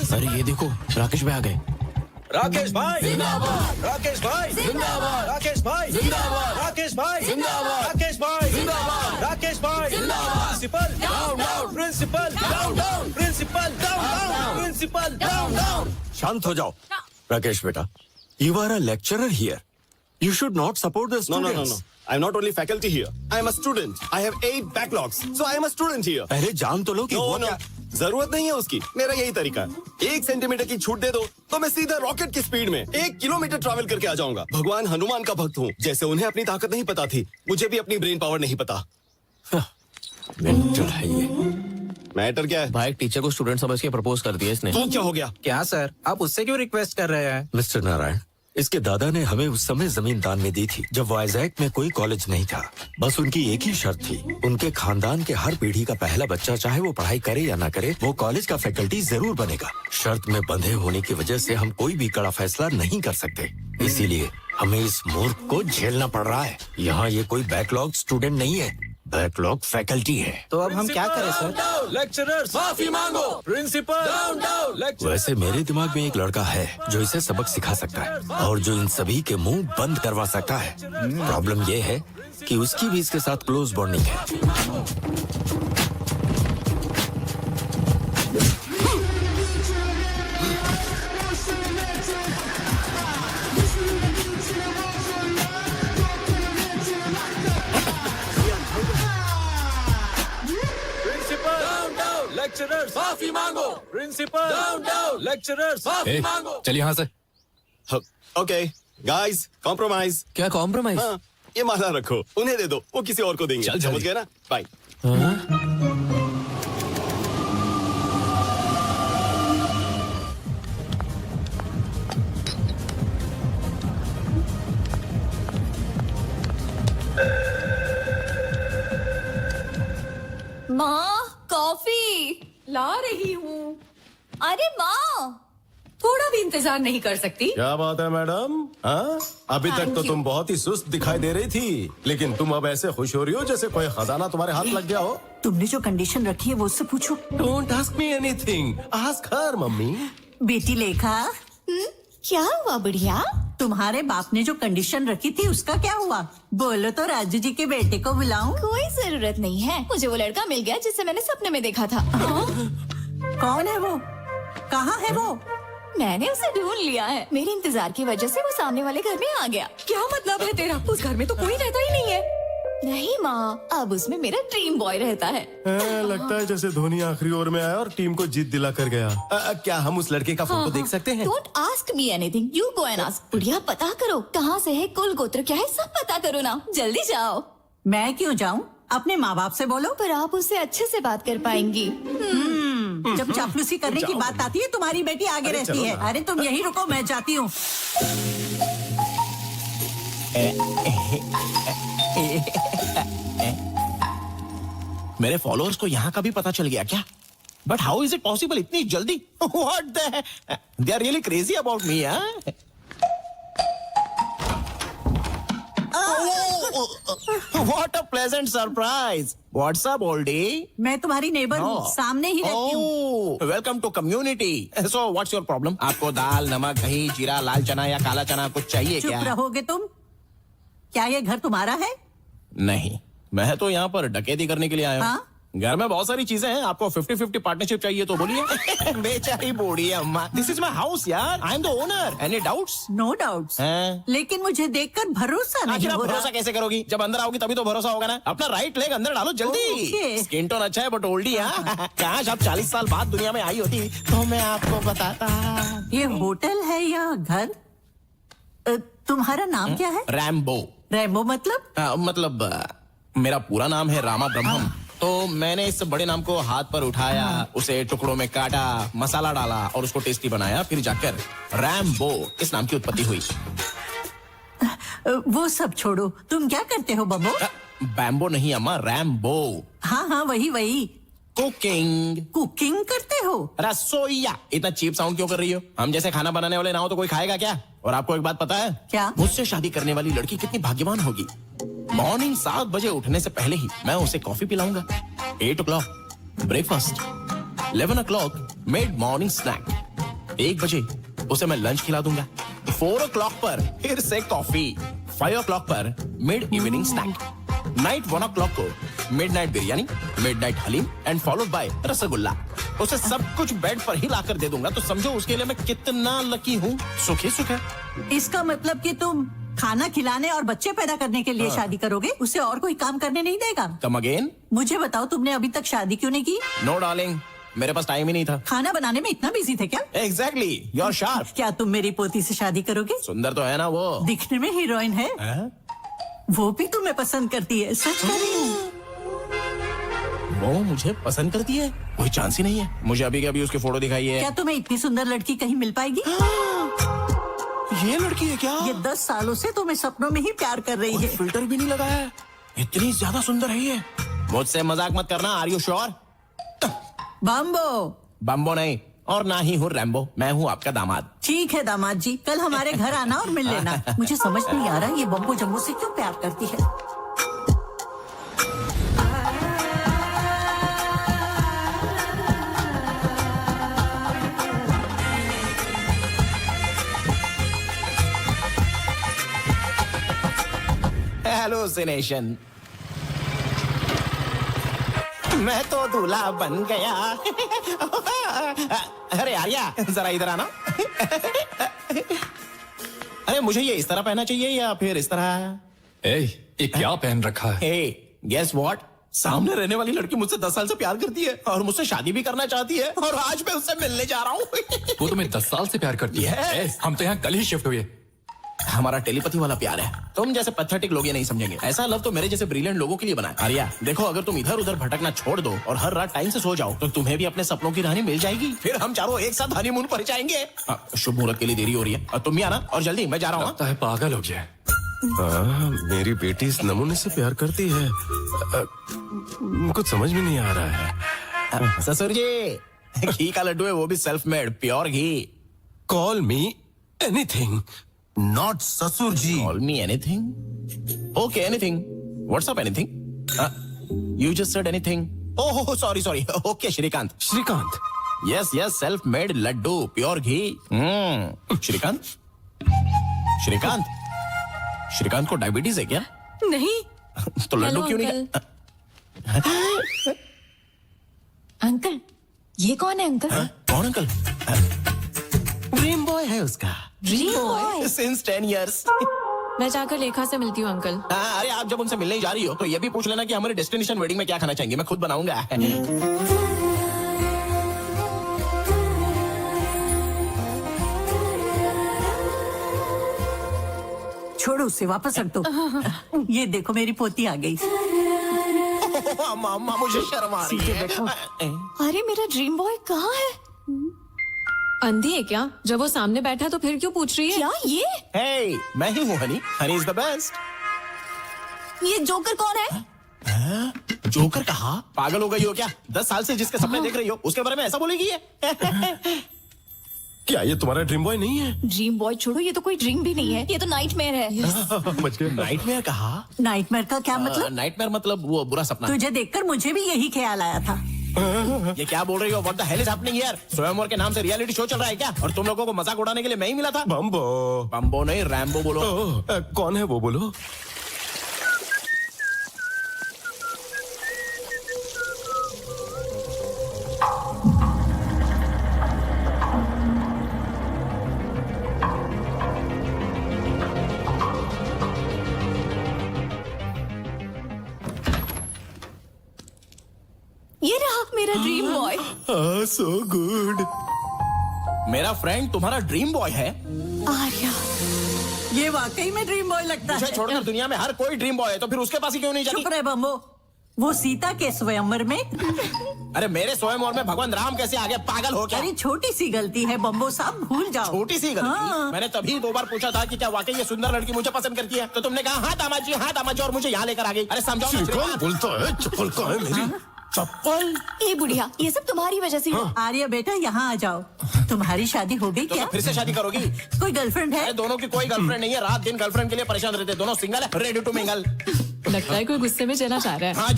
Guys. अरे ये देखो, राकेश भाई आ गए। राकेश भाई जिंदाबाद, राकेश भाई जिंदाबाद, राकेश भाई जिंदाबाद, राकेश भाई जिंदाबाद, राकेश भाई जिंदाबाद, राकेश भाई जिंदाबाद, principal down, down, principal down, down, principal down, principal down down. शांत हो जाओ। राकेश बेटा, you are a lecturer here. You should not support the No, students. no, no, no. I'm not only faculty here. I am a student. I have 8 backlogs. So I am a student here. पहले जान तो लो कि No, वो no. क्या। जरूरत नहीं है उसकी। मेरा यही तरीका है। 1 सेंटीमीटर की छूट दे दो तो मैं सीधा रॉकेट की स्पीड में 1 किलोमीटर ट्रैवल करके आ जाऊंगा। भगवान हनुमान का भक्त हूँ। जैसे उन्हें अपनी ताकत नहीं पता थी, मुझे भी अपनी ब्रेन पावर नहीं पता। मेंटल है ये। मैटर क्या है? भाई एक टीचर को स्टूडेंट समझ के प्रपोज कर दिया इसने। तो क्या हो गया? क्या सर, आप उससे क्यों रिक्वेस्ट कर रहे हैं? मिस्टर नारायण, इसके दादा ने हमें उस समय जमीन दान में दी थी जब वाइजैक में कोई कॉलेज नहीं था। बस उनकी एक ही शर्त थी, उनके खानदान के हर पीढ़ी का पहला बच्चा चाहे वो पढ़ाई करे या ना करे, वो कॉलेज का फैकल्टी जरूर बनेगा। शर्त में बंधे होने की वजह से हम कोई भी कड़ा फैसला नहीं कर सकते, इसीलिए हमें इस मूर्ख को झेलना पड़ रहा है। यहाँ ये कोई बैकलॉग स्टूडेंट नहीं है, बैकलॉग फैकल्टी है। तो अब हम क्या करें सर? लेक्चरर्स माफी मांगो। Principal lecture. वैसे मेरे दिमाग में एक लड़का है जो इसे सबक सिखा सकता है और जो इन सभी के मुंह बंद करवा सकता है। प्रॉब्लम ये है कि उसकी भी इसके साथ क्लोज बॉन्डिंग है। प्रिंसिपल लेक्चरर्स माफी मांगो। प्रिंसिपल लेक्चरर्स माफी मांगो। चल यहाँ से। Okay guys, compromise. क्या कॉम्प्रोमाइज? हाँ, ये माला रखो, उन्हें दे दो, वो किसी और को देंगे। चल, समझ गए ना? बाय। माँ, कॉफी ला रही हूँ। अरे माँ, थोड़ा भी इंतजार नहीं कर सकती? क्या बात है मैडम? हाँ, अभी तक तो you. तुम बहुत ही सुस्त दिखाई दे रही थी, लेकिन तुम अब ऐसे खुश हो रही हो जैसे कोई खजाना तुम्हारे हाथ लग गया हो। तुमने जो कंडीशन रखी है वो उससे पूछो। Don't ask me anything, ask her mummy. बेटी लेखा, क्या हुआ बुढ़िया? तुम्हारे बाप ने जो कंडीशन रखी थी उसका क्या हुआ? बोलो तो राजू जी के बेटे को बुलाऊं? कोई जरूरत नहीं है, मुझे वो लड़का मिल गया जिसे मैंने सपने में देखा था। कौन है वो? कहाँ है वो? मैंने उसे ढूंढ लिया है। मेरे इंतजार की वजह से वो सामने वाले घर में आ गया। क्या मतलब है तेरा? उस घर में तो कोई रहता ही नहीं है। नहीं माँ, अब उसमें मेरा ड्रीम बॉय रहता है। लगता है जैसे धोनी आखिरी ओवर में आया और टीम को जीत दिला कर गया। क्या हम उस लड़के का फोटो देख सकते हैं? Don't ask me anything, you go and ask. बुढ़िया पता करो कहाँ से है, कुल गोत्र क्या है, सब पता करो ना। जल्दी जाओ। मैं क्यों जाऊं? अपने माँ बाप से बोलो। पर आप उससे अच्छे से बात कर पाएंगी। जब चापलूसी करने की बात आती है तुम्हारी बेटी आगे रहती है। अरे तुम यही रुको, मैं जाती हूँ। मेरे फॉलोअर्स को यहाँ का भी पता चल गया क्या? But how is it possible इतनी जल्दी? What the they are really crazy about me. What a pleasant surprise. What's up oldie? मैं तुम्हारी नेबर हूँ, सामने ही रहती हूँ। Welcome to community. So what's your problem? आपको दाल, नमक, दही, जीरा, लाल चना या काला चना कुछ चाहिए चुप क्या? रहोगे तुम? क्या ये घर तुम्हारा है? नहीं, मैं तो यहाँ पर डकैती करने के लिए आया हूँ। हाँ? घर में बहुत सारी चीजें हैं, आपको 50-50 पार्टनरशिप चाहिए तो बोलिए। बेचारी बूढ़ी अम्मा, दिस इज माई हाउस यार, I am the owner. Any doubts? No doubts, लेकिन मुझे देखकर भरोसा नहीं आखिर आप हो रहा। भरोसा कैसे करोगी? जब अंदर आओगी तभी तो भरोसा होगा ना। अपना राइट लेग अंदर डालो जल्दी। Okay. स्किन टोन अच्छा है बट ओल्डी। काश आप 40 साल बाद दुनिया में आई होती तो मैं आपको बताता। ये होटल है या घर? तुम्हारा नाम क्या है? रैम्बो। रैम्बो मतलब? मतलब मेरा पूरा नाम है रामा ब्रह्मम। तो मैंने इस बड़े नाम को हाथ पर उठाया, उसे टुकड़ों में काटा, मसाला डाला और उसको टेस्टी बनाया, फिर जाकर रैम्बो इस नाम की उत्पत्ति हुई। वो सब छोड़ो, तुम क्या करते हो बब्बो? बैम्बो नहीं अम्मा, रैम्बो। हाँ हाँ, वही वही। कुकिंग। कुकिंग करते हो? रसोईया। इतना चीप साउंड क्यों कर रही हो? हम जैसे खाना बनाने वाले ना हो तो कोई खाएगा क्या? और आपको एक बात पता है? क्या? मुझसे शादी करने वाली लड़की कितनी भाग्यवान होगी। मॉर्निंग 7 बजे उठने से पहले ही मैं उसे कॉफी पिलाऊंगा। 8 o'clock breakfast, 11 o'clock mid morning snack, 1 बजे उसे मैं लंच खिला दूंगा। 4 o'clock पर फिर से कॉफी। 5 o'clock पर mid evening snack. Night 1 o'clock को midnight biryani, midnight haleem and followed by rasgulla. उसे सब कुछ बेड पर ही लाकर दे दूंगा, तो समझो उसके लिए मैं कितना लकी हूँ। सुखी सुख है। इसका मतलब कि तुम खाना खिलाने और बच्चे पैदा करने के लिए शादी करोगे, उसे और कोई काम करने नहीं देगा? Come again. मुझे बताओ, तुमने अभी तक शादी क्यों नहीं की? नो डार्लिंग, मेरे पास टाइम ही नहीं था। खाना बनाने में इतना बिजी थे क्या? Exactly, you are sharp. क्या तुम मेरी पोती से शादी करोगे? सुंदर तो है ना वो। दिखने में हीरोइन है। वो भी तुम्हें पसंद करती है, सच कह रही हूँ। वो मुझे पसंद करती है? कोई चांस ही नहीं है। मुझे अभी के अभी उसकी फोटो दिखाई है। क्या तुम्हें इतनी सुंदर लड़की कहीं मिल पाएगी? ये लड़की है क्या? ये 10 सालों से तुम्हें सपनों में ही प्यार कर रही है। फिल्टर भी नहीं लगाया है। इतनी ज्यादा सुंदर है ये। मुझसे मजाक मत करना। Are you sure? बम्बो। बम्बो नहीं, और ना ही हूँ रैम्बो। मैं हूँ आपका दामाद। ठीक है दामाद जी, कल हमारे घर आना और मिल लेना। मुझे समझ नहीं आ रहा ये बम्बो जम्बो से क्यों प्यार करती है। हेलुसिनेशन। मैं तो दूल्हा बन गया। अरे आर्या, जरा इधर आना। अरे मुझे ये इस तरह पहनना चाहिए या फिर इस तरह? ये क्या पहन रखा है? हे, गेस व्हाट? सामने रहने वाली लड़की मुझसे 10 साल से प्यार करती है और मुझसे शादी भी करना चाहती है, और आज मैं उससे मिलने जा रहा हूँ। वो तुम्हें 10 साल से प्यार करती है? Yes. हम तो यहाँ कल ही शिफ्ट हुए। हमारा टेलीपैथी वाला प्यार है। तुम जैसे पैथेटिक लोग ये नहीं समझेंगे। ऐसा लव तो मेरे जैसे ब्रिलियंट लोगों के लिए बना है। आर्या देखो, अगर तुम इधर उधर भटकना छोड़ दो और हर रात टाइम से सो जाओ, तो तुम्हें भी अपने सपनों की रानी मिल जाएगी। फिर हम चारों एक साथ हनीमून पर जाएंगे। शुभ मुहूर्त के लिए देरी हो रही है, और तुम भी आना, और जल्दी, मैं जा रहा हूँ। लगता है पागल हो गया है। मेरी बेटी इस नमूने से प्यार करती है। कुछ समझ में नहीं आ रहा है। ससुर जी, घी का लड्डू है, वो भी self made, pure ghee. Call me anything, not ससुर जी। Call me anything? Okay, anything. What's up, anything? You just said anything. Oh, sorry. Okay, Shrikant. Shrikant. Yes, self-made laddu, pure ghee. Shrikant? Shrikant को डायबिटीज है क्या? नहीं। तो लड्डू Hello, क्यों नहीं? Uncle, ये कौन है अंकल? कौन अंकल? ड्रीम बॉय है उसका। Dream boy? Since 10 years. मैं जाकर लेखा से मिलती हूँ अंकल। अरे आप जब उनसे मिलने ही जा रही हो, तो ये भी पूछ लेना कि हमारे डेस्टिनेशन वेडिंग में क्या खाना चाहेंगे। मैं खुद बनाऊंगा। छोड़ो उसे, वापस रख दो। ये देखो मेरी पोती आ गई। मामा, मुझे शर्म आ रही सीधे है। बैठो। अरे मेरा ड्रीम बॉय कहाँ है? अंधी है क्या? जब वो सामने बैठा तो फिर क्यों पूछ रही है? क्या ये? Hey, मैं ही हूँ Honey. Honey is the best. ये जोकर कौन है? जोकर कहा? पागल हो गई हो क्या? 10 साल से जिसके सपने देख रही हो, उसके बारे में ऐसा बोलेगी है? क्या ये तुम्हारा ड्रीम बॉय नहीं है? ड्रीम बॉय छोड़ो, ये तो कोई ड्रीम भी नहीं है, ये तो नाइटमेयर है। बच गए। नाइटमेयर कहा? नाइटमेयर का क्या मतलब? नाइटमेयर मतलब वो बुरा सपना। तुझे देखकर मुझे भी यही ख्याल आया था। ये क्या बोल रही हो? What the hell is happening here? स्वयंवर के नाम से रियलिटी शो चल रहा है क्या? और तुम लोगों को मजाक उड़ाने के लिए मैं ही मिला था? बम्बो। बम्बो नहीं, रैम्बो बोलो। कौन है वो, बोलो। ये रहा मेरा ड्रीम बॉय। So good. मेरा फ्रेंड तुम्हारा ड्रीम बॉय है? आर्या, ये वाकई में ड्रीम बॉय लगता मुझे है। छोड़कर दुनिया में हर कोई ड्रीम बॉय है, तो फिर उसके पास ही क्यों नहीं जाती? चुप रहे बम्बो। वो सीता के स्वयंवर में। अरे मेरे स्वयंवर में भगवान राम कैसे आ गए? पागल हो क्या? अरे छोटी सी गलती है बम्बो साहब, भूल जाओ। छोटी सी गलती? हाँ। मैंने तभी 2 बार पूछा था कि क्या वाकई ये सुंदर लड़की मुझे पसंद करती है, तो तुमने कहा हाँ दामाद जी, और मुझे यहाँ लेकर आ गई। अरे समझाओ ना श्रीकांत। बोलता है चप्पल का है मेरी। चप्पल? ए बुढ़िया, ये सब तुम्हारी वजह से हुआ। आर्या बेटा यहाँ आ जाओ। तुम्हारी शादी हो गई तो क्या? फिर से शादी करोगी? कोई गर्लफ्रेंड है? अरे दोनों की कोई गर्लफ्रेंड नहीं है। रात दिन गर्लफ्रेंड के लिए परेशान रहते, दोनों सिंगल है, रेडी टू मिंगल। लगता है कोई गुस्से में चला जा रहा है। हाँ,